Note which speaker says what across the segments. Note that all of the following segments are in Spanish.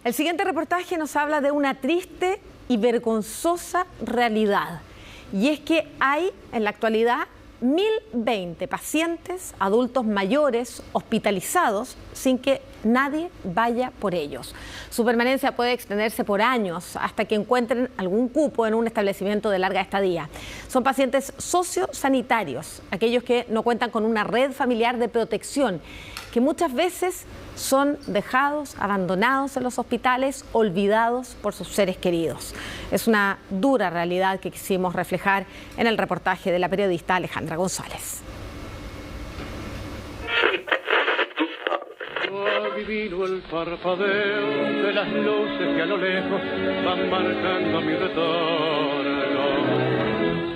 Speaker 1: El siguiente reportaje nos habla de una triste y vergonzosa realidad. Y es que hay en la actualidad 1020 pacientes adultos mayores hospitalizados sin que nadie vaya por ellos. Su permanencia puede extenderse por años hasta que encuentren algún cupo en un establecimiento de larga estadía. Son pacientes sociosanitarios, aquellos que no cuentan con una red familiar de protección, que muchas veces son dejados, abandonados en los hospitales, olvidados por sus seres queridos. Es una dura realidad que quisimos reflejar en el reportaje de la periodista Alejandra González.
Speaker 2: Adivino el parpadeo de las luces que a lo lejos van marcando mi retorno.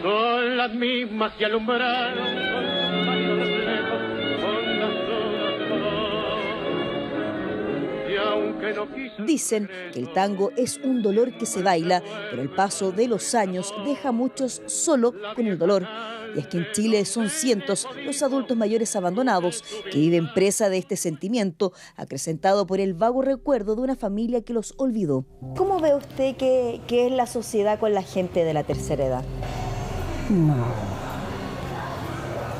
Speaker 2: Son las mismas que alumbraron con varios reflejos, con las horas de dolor. Y aunque no quise...
Speaker 3: Dicen que el tango es un dolor que se baila, pero el paso de los años deja a muchos solo con el dolor. Y es que en Chile son cientos los adultos mayores abandonados que viven presa de este sentimiento, acrecentado por el vago recuerdo de una familia que los olvidó. ¿Cómo ve usted que es la sociedad con la gente de la tercera edad?
Speaker 4: No.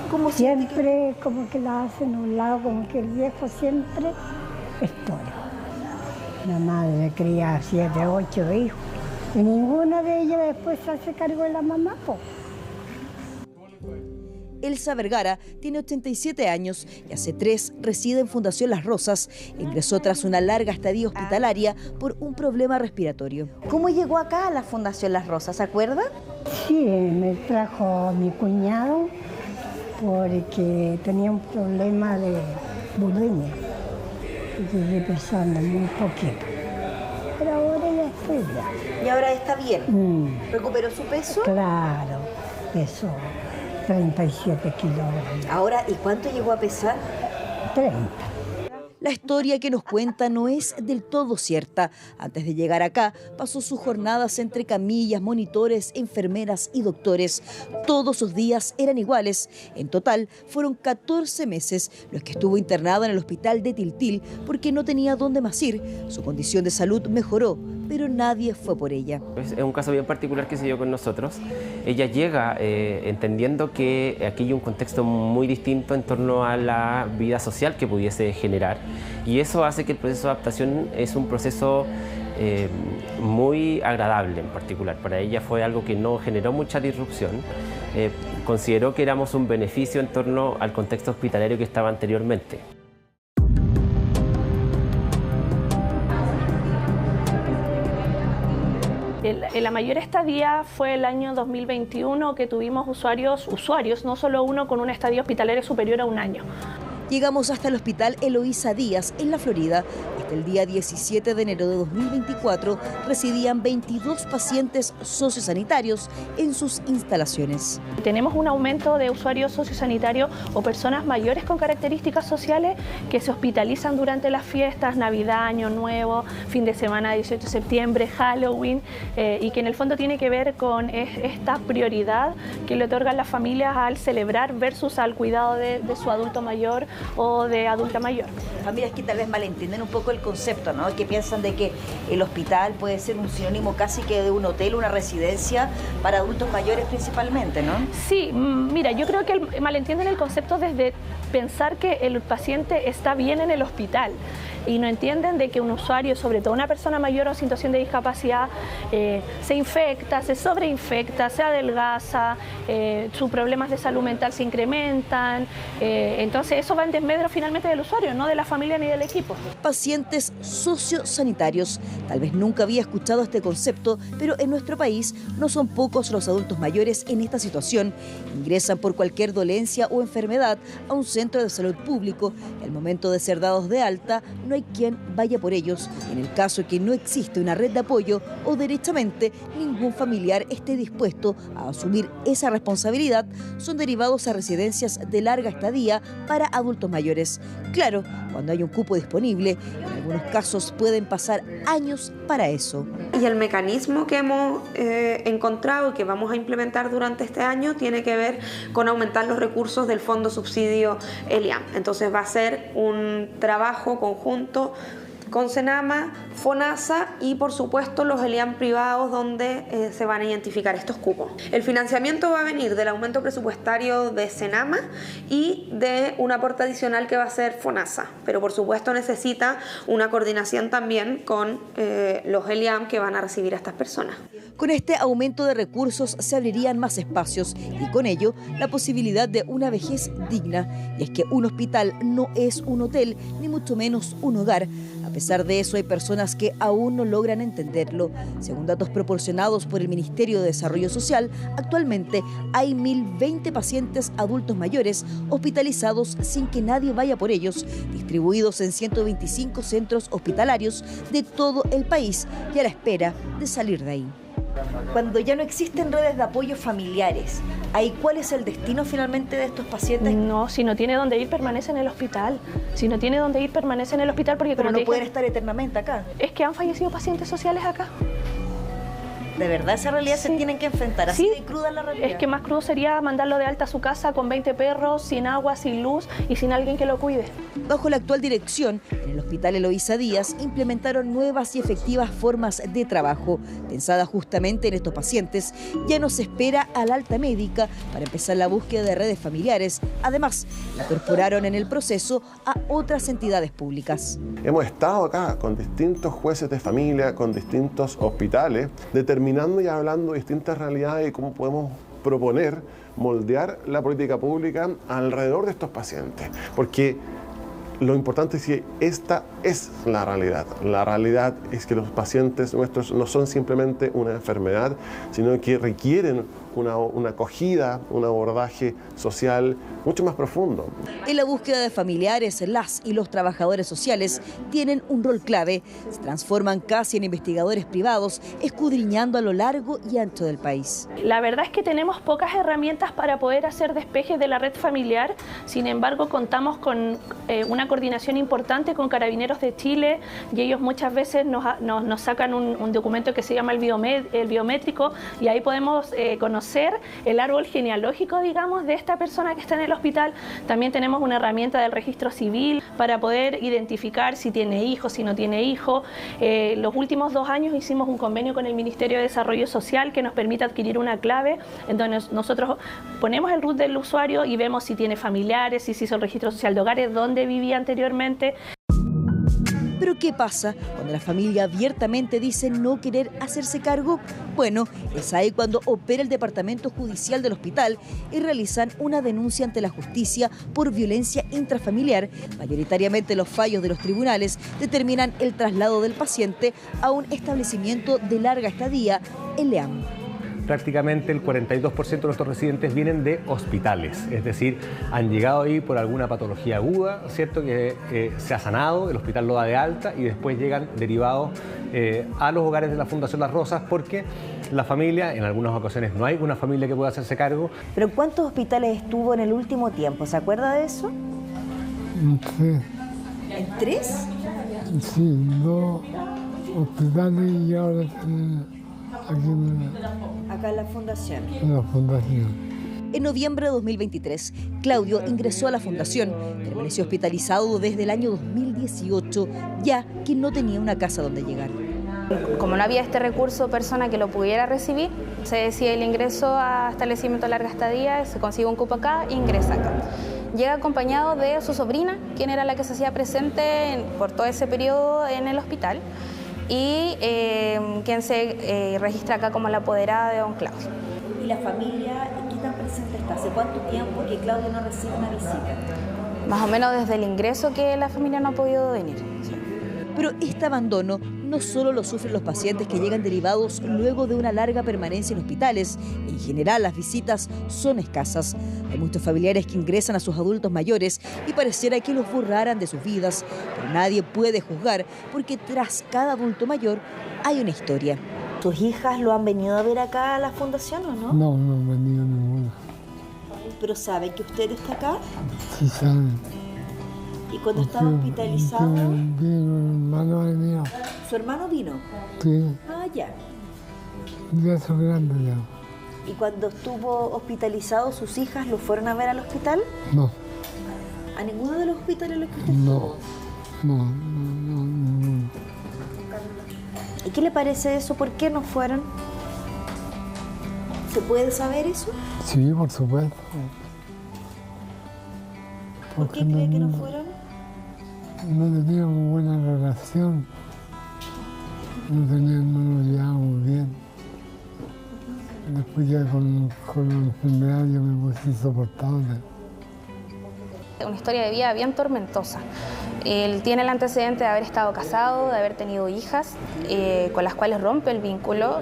Speaker 3: Como
Speaker 4: siempre, como que la hacen a un lado, como que el viejo siempre es todo. La madre cría 7, 8 hijos y ninguna de ellas después se hace cargo de la mamá, po.
Speaker 3: Elsa Vergara tiene 87 años y hace 3 reside en Fundación Las Rosas. Ingresó tras una larga estadía hospitalaria por un problema respiratorio. ¿Cómo llegó acá a la Fundación Las Rosas, se acuerda?
Speaker 4: Sí, me trajo mi cuñado porque tenía un problema de bulimia. Y llegué pesando muy poquito. Pero ahora ya estoy ya.
Speaker 3: ¿Y ahora está bien? ¿Recuperó su peso?
Speaker 4: Claro, pesó 37 kilogramos.
Speaker 3: Ahora, ¿y cuánto llegó a pesar?
Speaker 4: 30.
Speaker 3: La historia que nos cuenta no es del todo cierta. Antes de llegar acá, pasó sus jornadas entre camillas, monitores, enfermeras y doctores. Todos sus días eran iguales. En total, fueron 14 meses los que estuvo internada en el hospital de Tiltil porque no tenía dónde más ir. Su condición de salud mejoró, pero nadie fue por ella.
Speaker 5: Es un caso bien particular que se dio con nosotros. Ella llega entendiendo que aquí hay un contexto muy distinto en torno a la vida social que pudiese generar, y eso hace que el proceso de adaptación es un proceso muy agradable en particular. Para ella fue algo que no generó mucha disrupción. Consideró que éramos un beneficio en torno al contexto hospitalario que estaba anteriormente.
Speaker 6: La mayor estadía fue el año 2021, que tuvimos usuarios, no solo uno, con una estadía hospitalaria superior a un año.
Speaker 3: Llegamos hasta el hospital Eloísa Díaz, en la Florida. Hasta el día 17 de enero de 2024 residían 22 pacientes sociosanitarios en sus instalaciones.
Speaker 6: Tenemos un aumento de usuarios sociosanitarios o personas mayores con características sociales que se hospitalizan durante las fiestas, Navidad, Año Nuevo, fin de semana 18 de septiembre, Halloween, y que en el fondo tiene que ver con esta prioridad que le otorgan las familias al celebrar versus al cuidado de su adulto mayor o de adulta mayor.
Speaker 3: Familias que tal vez malentienden un poco el concepto, ¿no? Que piensan de que el hospital puede ser un sinónimo casi que de un hotel, una residencia para adultos mayores principalmente, ¿no?
Speaker 6: Sí, mira, yo creo que malentienden el concepto desde pensar que el paciente está bien en el hospital y no entienden de que un usuario, sobre todo una persona mayor o en situación de discapacidad, se infecta, se sobreinfecta, se adelgaza, sus problemas de salud mental se incrementan, entonces eso va en desmedro finalmente del usuario, no de la familia ni del equipo.
Speaker 3: Pacientes sociosanitarios. Tal vez nunca había escuchado este concepto, pero en nuestro país no son pocos los adultos mayores en esta situación. Ingresan por cualquier dolencia o enfermedad a un centro de salud público. Al momento de ser dados de alta, no hay quien vaya por ellos. En el caso de que no existe una red de apoyo o derechamente ningún familiar esté dispuesto a asumir esa responsabilidad, son derivados a residencias de larga estadía para adultos mayores. Claro, cuando hay un cupo disponible, en algunos casos pueden pasar años para eso.
Speaker 7: Y el mecanismo que hemos encontrado y que vamos a implementar durante este año tiene que ver con aumentar los recursos del Fondo Subsidio ELIAM. Entonces va a ser un trabajo conjunto con Senama, FONASA y por supuesto los ELIAM privados donde se van a identificar estos cupos. El financiamiento va a venir del aumento presupuestario de Senama y de un aporte adicional que va a ser FONASA, pero por supuesto necesita una coordinación también con los ELIAM que van a recibir a estas personas.
Speaker 3: Con este aumento de recursos se abrirían más espacios y con ello la posibilidad de una vejez digna. Y es que un hospital no es un hotel, ni mucho menos un hogar. A pesar de eso, hay personas que aún no logran entenderlo. Según datos proporcionados por el Ministerio de Desarrollo Social, actualmente hay 1.020 pacientes adultos mayores hospitalizados sin que nadie vaya por ellos, distribuidos en 125 centros hospitalarios de todo el país y a la espera de salir de ahí. Cuando ya no existen redes de apoyo familiares, ¿ahí cuál es el destino finalmente de estos pacientes?
Speaker 6: No, si no tiene dónde ir, permanece en el hospital. Si no tiene dónde ir, permanece en el hospital porque...
Speaker 3: Pero no pueden estar eternamente acá.
Speaker 6: Es que han fallecido pacientes sociales acá.
Speaker 3: ¿De verdad esa realidad se tienen que enfrentar? ¿Así de cruda la realidad?
Speaker 6: Es que más crudo sería mandarlo de alta a su casa con 20 perros, sin agua, sin luz y sin alguien que lo cuide.
Speaker 3: Bajo la actual dirección, en el Hospital Eloísa Díaz implementaron nuevas y efectivas formas de trabajo. Pensadas justamente en estos pacientes, ya no se espera al alta médica para empezar la búsqueda de redes familiares. Además, incorporaron en el proceso a otras entidades públicas.
Speaker 8: Hemos estado acá con distintos jueces de familia, con distintos hospitales, determinando y hablando de distintas realidades y cómo podemos proponer, moldear la política pública alrededor de estos pacientes. Porque lo importante es que esta es la realidad. La realidad es que los pacientes nuestros no son simplemente una enfermedad, sino que requieren una acogida, un abordaje social mucho más profundo.
Speaker 3: En la búsqueda de familiares, las y los trabajadores sociales tienen un rol clave. Se transforman casi en investigadores privados, escudriñando a lo largo y ancho del país.
Speaker 6: La verdad es que tenemos pocas herramientas para poder hacer despejes de la red familiar. Sin embargo, contamos con una coordinación importante con Carabineros de Chile y ellos muchas veces nos sacan un documento que se llama el biométrico y ahí podemos conocer el árbol genealógico, digamos, de esta persona que está en el hospital. También tenemos una herramienta del registro civil para poder identificar si tiene hijos, si no tiene hijos. Los últimos 2 años hicimos un convenio con el Ministerio de Desarrollo Social que nos permite adquirir una clave en donde nosotros ponemos el RUT del usuario y vemos si tiene familiares, si se hizo el registro social de hogares, dónde vivía anteriormente.
Speaker 3: ¿Pero qué pasa cuando la familia abiertamente dice no querer hacerse cargo? Bueno, es ahí cuando opera el Departamento Judicial del hospital y realizan una denuncia ante la justicia por violencia intrafamiliar. Mayoritariamente los fallos de los tribunales determinan el traslado del paciente a un establecimiento de larga estadía, el ELIAM.
Speaker 9: Prácticamente el 42% de nuestros residentes vienen de hospitales, es decir, han llegado ahí por alguna patología aguda, ¿cierto? Que se ha sanado, el hospital lo da de alta y después llegan derivados a los hogares de la Fundación Las Rosas porque la familia, en algunas ocasiones no hay una familia que pueda hacerse cargo.
Speaker 3: ¿Pero cuántos hospitales estuvo en el último tiempo? ¿Se acuerda de eso? ¿En 3?
Speaker 10: Sí, 2 hospitales y ahora
Speaker 3: acá en la fundación.
Speaker 10: En la fundación.
Speaker 3: En noviembre de 2023, Claudio ingresó a la fundación, permaneció hospitalizado desde el año 2018, ya que no tenía una casa donde llegar.
Speaker 11: Como no había este recurso persona que lo pudiera recibir, se decide el ingreso a establecimiento de larga estadía, se consigue un cupo acá e ingresa acá. Llega acompañado de su sobrina, quien era la que se hacía presente por todo ese periodo en el hospital, y quien se registra acá como la apoderada de don Claudio.
Speaker 3: ¿Y la familia qué tan presente está? ¿Hace cuánto tiempo que Claudio no recibe una visita?
Speaker 11: Más o menos desde el ingreso que la familia no ha podido venir. Sí.
Speaker 3: Pero este abandono no solo lo sufren los pacientes que llegan derivados luego de una larga permanencia en hospitales. En general, las visitas son escasas. Hay muchos familiares que ingresan a sus adultos mayores y pareciera que los borraran de sus vidas. Pero nadie puede juzgar porque tras cada adulto mayor hay una historia. ¿Tus hijas lo han venido a ver acá a la fundación o no?
Speaker 10: No, no han venido ninguna.
Speaker 3: ¿Pero saben que usted está acá?
Speaker 10: Sí, saben.
Speaker 3: ¿Y cuando estaba hospitalizado?
Speaker 10: Vino mi hermano venía.
Speaker 3: ¿Su hermano vino?
Speaker 10: Sí.
Speaker 3: Ah, ya.
Speaker 10: Ya son grandes ya.
Speaker 3: ¿Y cuando estuvo hospitalizado, sus hijas lo fueron a ver al hospital?
Speaker 10: No.
Speaker 3: ¿A ninguno de los hospitales a los que usted
Speaker 10: no.
Speaker 3: estuvo?
Speaker 10: No.
Speaker 3: ¿Y qué le parece eso? ¿Por qué no fueron? ¿Se puede saber eso?
Speaker 10: Sí, por supuesto.
Speaker 3: ¿Por qué cree que no fueron?
Speaker 10: No teníamos buena relación. No nos llevábamos bien. Después ya con la enfermedad yo me puse insoportable.
Speaker 11: Una historia de vida bien tormentosa. Él tiene el antecedente de haber estado casado, de haber tenido hijas, con las cuales rompe el vínculo.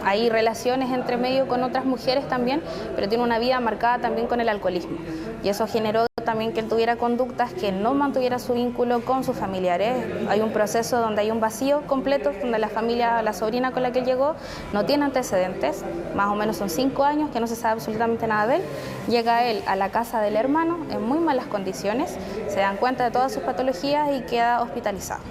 Speaker 11: Hay relaciones entre medio con otras mujeres también, pero tiene una vida marcada también con el alcoholismo. Y eso generó también que él tuviera conductas que no mantuviera su vínculo con sus familiares. Hay un proceso donde hay un vacío completo, donde la familia, la sobrina con la que él llegó, no tiene antecedentes, más o menos son 5 años que no se sabe absolutamente nada de él. Llega él a la casa del hermano en muy malas condiciones, se dan cuenta de todas sus patologías y queda hospitalizado.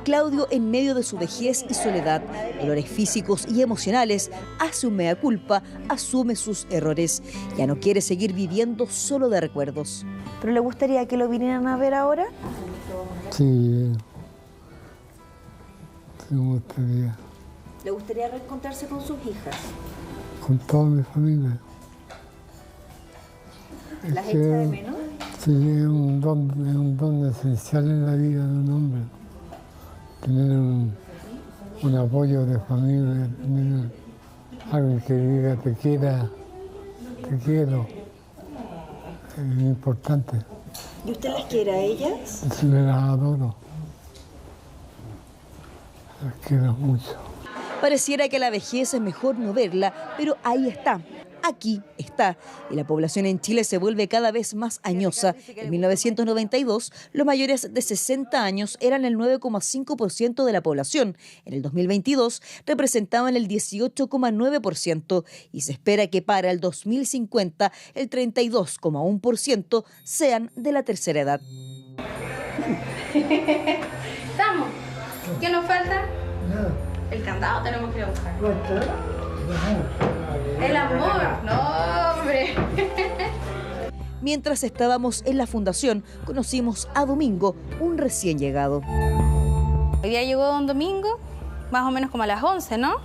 Speaker 3: Claudio, en medio de su vejez y soledad, dolores físicos y emocionales, hace un mea culpa, asume sus errores. Ya no quiere seguir viviendo solo de recuerdos. ¿Pero le gustaría que lo vinieran a ver ahora?
Speaker 10: Sí, sí me gustaría.
Speaker 3: ¿Le gustaría reencontrarse con sus hijas?
Speaker 10: Con toda mi familia.
Speaker 3: ¿Las echa de menos?
Speaker 10: Sí, es un don esencial en la vida de un hombre. Tener un apoyo de familia, tener alguien que diga te quiero, es importante.
Speaker 3: ¿Y usted las quiere a ellas?
Speaker 10: Sí, las adoro. Las quiero mucho.
Speaker 3: Pareciera que la vejez es mejor no verla, pero ahí está. Aquí está, y la población en Chile se vuelve cada vez más añosa. En 1992, los mayores de 60 años eran el 9,5% de la población. En el 2022 representaban el 18,9% y se espera que para el 2050 el 32,1% sean de la tercera edad.
Speaker 11: ¿Estamos? ¿Qué nos falta? El candado tenemos que ir a buscar. El amor, no, hombre.
Speaker 3: Mientras estábamos en la fundación, conocimos a Domingo, un recién llegado.
Speaker 11: Hoy día llegó don Domingo, más o menos como a las 11, ¿no?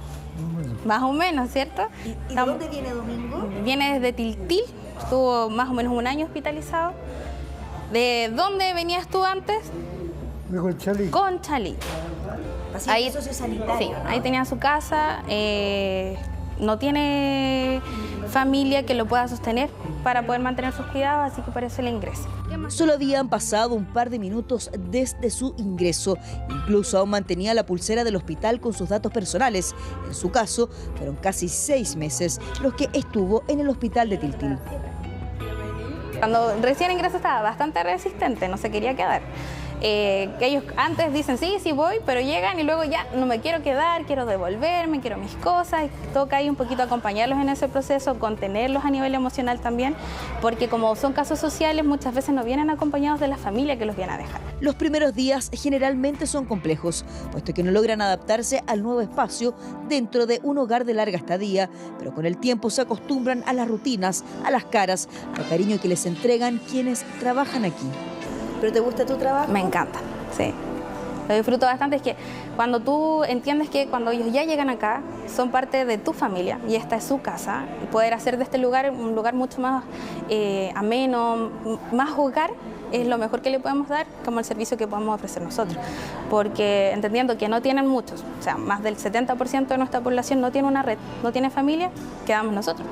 Speaker 11: Más o menos, ¿cierto?
Speaker 3: ¿Y de dónde viene Domingo?
Speaker 11: Viene desde Tiltil, estuvo más o menos 1 año hospitalizado. ¿De dónde venías tú antes?
Speaker 10: De Conchalí.
Speaker 11: Conchalí.
Speaker 3: Ahí sociosanitario.
Speaker 11: Sí, ahí tenía su casa. No tiene familia que lo pueda sostener para poder mantener sus cuidados, así que por eso le ingresa.
Speaker 3: Solo habían pasado un par de minutos desde su ingreso. Incluso aún mantenía la pulsera del hospital con sus datos personales. En su caso, fueron casi 6 meses los que estuvo en el hospital de Tiltil.
Speaker 11: Cuando recién ingresó estaba bastante resistente, no se quería quedar. Que ellos antes dicen sí voy, pero llegan y luego ya no me quiero quedar, quiero devolverme, quiero mis cosas. Y toca ahí un poquito acompañarlos en ese proceso, contenerlos a nivel emocional también, porque como son casos sociales muchas veces no vienen acompañados de la familia que los viene a dejar.
Speaker 3: Los primeros días generalmente son complejos, puesto que no logran adaptarse al nuevo espacio dentro de un hogar de larga estadía, pero con el tiempo se acostumbran a las rutinas, a las caras, al cariño que les entregan quienes trabajan aquí. ¿Pero te gusta tu trabajo?
Speaker 11: Me encanta, sí. Lo disfruto bastante. Es que cuando tú entiendes que cuando ellos ya llegan acá, son parte de tu familia y esta es su casa, y poder hacer de este lugar un lugar mucho más ameno, más hogar, es lo mejor que le podemos dar, como el servicio que podemos ofrecer nosotros. Porque entendiendo que no tienen muchos, o sea, más del 70% de nuestra población no tiene una red, no tiene familia, quedamos nosotros.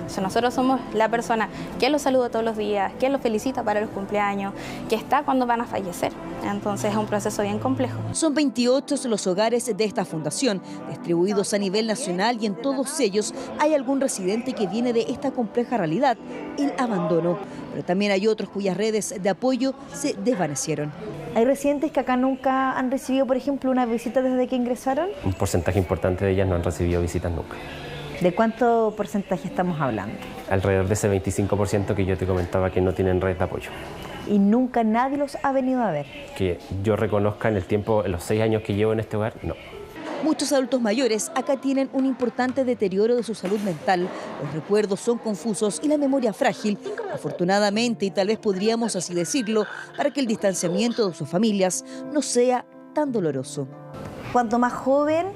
Speaker 11: O sea, nosotros somos la persona que los saluda todos los días, que los felicita para los cumpleaños, que está cuando van a fallecer. Entonces es un proceso bien complejo.
Speaker 3: Son 28 los hogares de esta fundación, distribuidos a nivel nacional, y en todos ellos hay algún residente que viene de esta compleja realidad, el abandono. Pero también hay otros cuyas redes de apoyo se desvanecieron. ¿Hay residentes que acá nunca han recibido, por ejemplo, una visita desde que ingresaron?
Speaker 5: Un porcentaje importante de ellas no han recibido visitas nunca.
Speaker 3: ¿De cuánto porcentaje estamos hablando?
Speaker 5: Alrededor de ese 25% que yo te comentaba que no tienen red de apoyo.
Speaker 3: ¿Y nunca nadie los ha venido a ver?
Speaker 5: Que yo reconozca en el tiempo, en los 6 años que llevo en este hogar, no.
Speaker 3: Muchos adultos mayores acá tienen un importante deterioro de su salud mental. Los recuerdos son confusos y la memoria frágil. Afortunadamente, y tal vez podríamos así decirlo, para que el distanciamiento de sus familias no sea tan doloroso. Cuando más joven,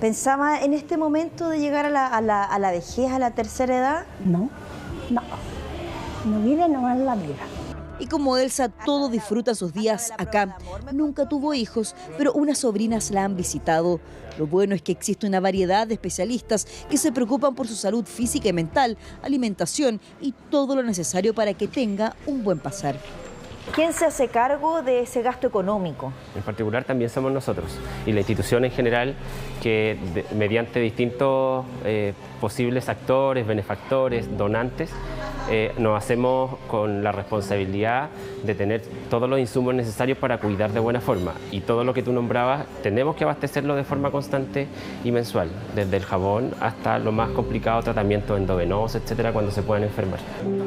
Speaker 3: ¿pensaba en este momento de llegar a la vejez, a la tercera edad?
Speaker 4: No vive nomás la vida.
Speaker 3: Y como Elsa, todo disfruta sus días acá. Nunca tuvo hijos, pero unas sobrinas la han visitado. Lo bueno es que existe una variedad de especialistas que se preocupan por su salud física y mental, alimentación y todo lo necesario para que tenga un buen pasar. ¿Quién se hace cargo de ese gasto económico?
Speaker 5: En particular también somos nosotros y la institución en general que mediante distintos posibles actores, benefactores, donantes, nos hacemos con la responsabilidad de tener todos los insumos necesarios para cuidar de buena forma. Y todo lo que tú nombrabas tenemos que abastecerlo de forma constante y mensual, desde el jabón hasta lo más complicado, tratamientos endovenosos, etcétera, cuando se puedan enfermar.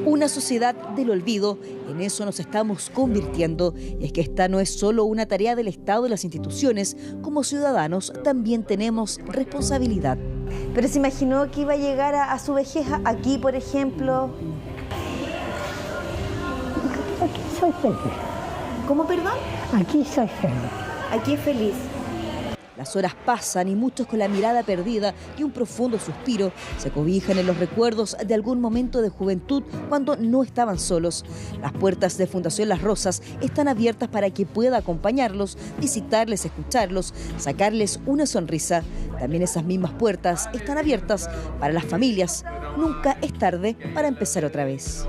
Speaker 3: Una sociedad del olvido, en eso nos estamos convirtiendo. Y es que esta no es solo una tarea del Estado y las instituciones, como ciudadanos también tenemos responsabilidad. ¿Pero se imaginó que iba a llegar a su vejez aquí, por ejemplo?
Speaker 4: Aquí soy feliz.
Speaker 3: ¿Cómo, perdón?
Speaker 4: Aquí soy feliz.
Speaker 3: Aquí es feliz. Las horas pasan y muchos con la mirada perdida y un profundo suspiro se cobijan en los recuerdos de algún momento de juventud cuando no estaban solos. Las puertas de Fundación Las Rosas están abiertas para que pueda acompañarlos, visitarles, escucharlos, sacarles una sonrisa. También esas mismas puertas están abiertas para las familias. Nunca es tarde para empezar otra vez.